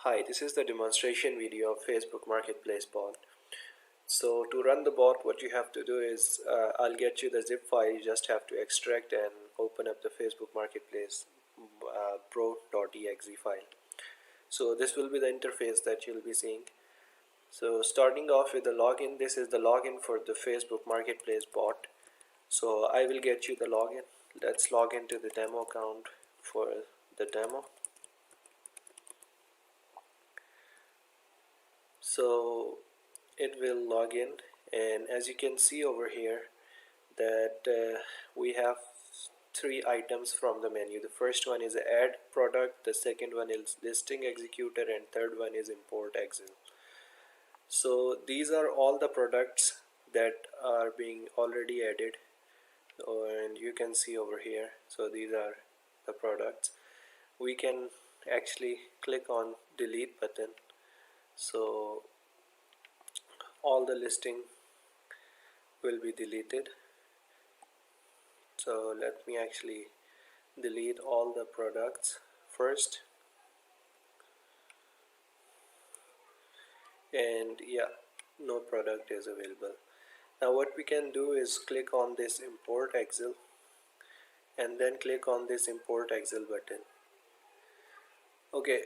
Hi, this is the demonstration video of Facebook Marketplace bot. So to run the bot, what you have to do is I'll get you the zip file. You just have to extract and open up the Facebook Marketplace pro.exe file. So this will be the interface that you'll be seeing. So starting off with the login, this is the login for the Facebook Marketplace bot. So I will get you the login. Let's log into the demo account for the demo. So it will log in, and as you can see over here that we have three items from the menu. The first one is add product, the second one is listing executor, and third one is import Excel. So these are all the products that are being already added, and you can see over here. So these are the products. We can actually click on delete button, so all the listing will be deleted. So let me actually delete all the products first, and yeah, no product is available. Now what we can do is click on this import Excel and then click on this import Excel button. Okay,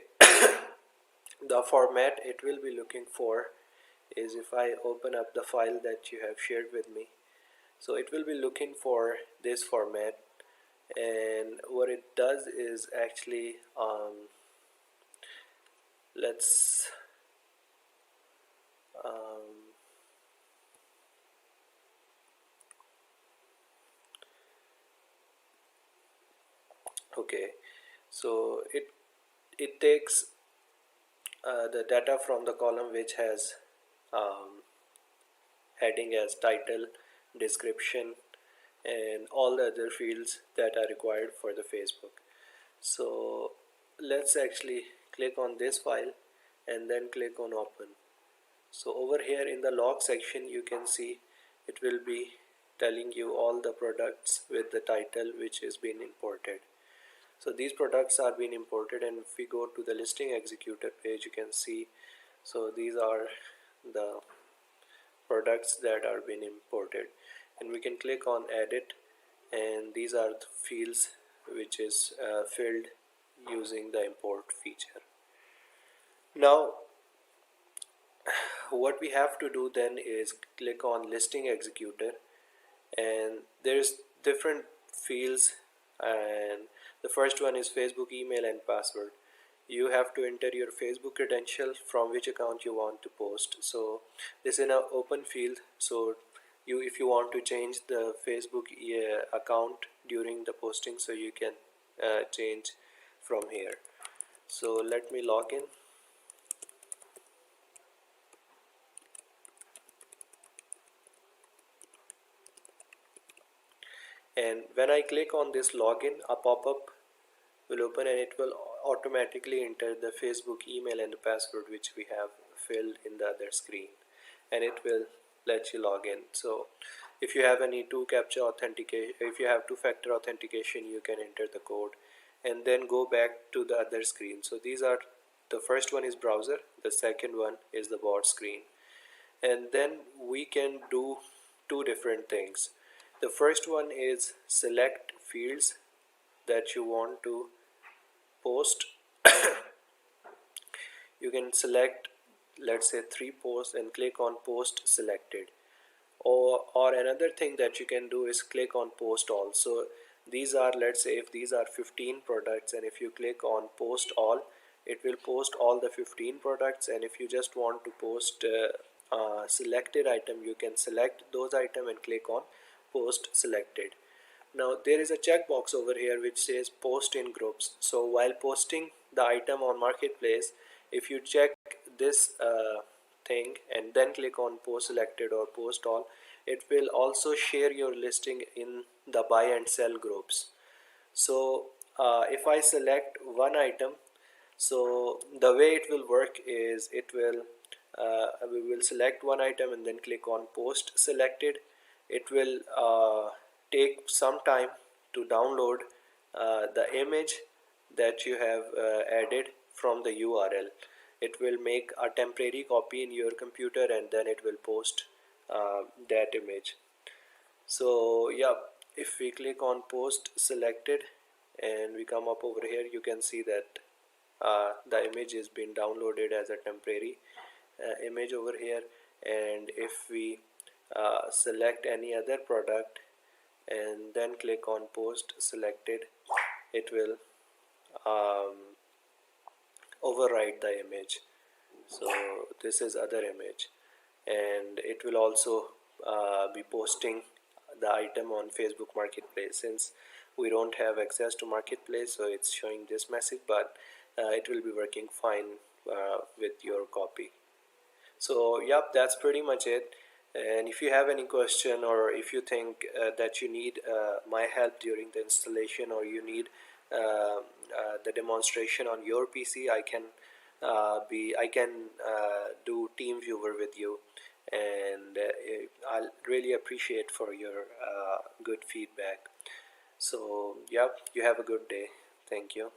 the format it will be looking for is, if I open up the file that you have shared with me, so it will be looking for this format, and what it does is actually let's okay, so it takes the data from the column which has heading as title, description, and all the other fields that are required for the Facebook. So let's actually click on this file and then click on open. So over here in the log section you can see it will be telling you all the products with the title which is being imported. So these products are being imported, and if we go to the listing executor page, you can see, so these are the products that are being imported, and we can click on edit, and these are the fields which is filled using the import feature. Now what we have to do then is click on listing executor, and there's different fields, and the first one is Facebook email and password. You have to enter your Facebook credential from which account you want to post. So this is an open field, so if you want to change the Facebook account during the posting, so you can change from here. So let me log in. And when I click on this login, a pop-up will open, and it will automatically enter the Facebook email and the password which we have filled in the other screen, and it will let you log in. So if you have any if you have two-factor authentication, you can enter the code and then go back to the other screen. So these are, the first one is browser, the second one is the bot screen, and then we can do two different things. The first one is select fields that you want to post. You can select, let's say, 3 posts and click on post selected, or another thing that you can do is click on post all. So these are, let's say if these are 15 products, and if you click on post all, it will post all the 15 products, and if you just want to post selected item, you can select those item and click on post selected. Now there is a checkbox over here which says post in groups. So while posting the item on marketplace, if you check this thing and then click on post selected or post all, it will also share your listing in the buy and sell groups. So if I select one item, so the way it will work is we will select one item and then click on post selected. It will take some time to download the image that you have added from the URL, it will make a temporary copy in your computer, and then it will post that image. So yeah, if we click on post selected and we come up over here, you can see that the image is being downloaded as a temporary image over here. And if we select any other product and then click on post selected, it will um, override the image. So this is other image, and it will also be posting the item on Facebook Marketplace. Since we don't have access to Marketplace, so it's showing this message, but it will be working fine with your copy. So yep, that's pretty much it. And if you have any question, or if you think that you need my help during the installation, or you need the demonstration on your PC, I can do team viewer with you. And I'll really appreciate for your good feedback. So yep, you have a good day. Thank you.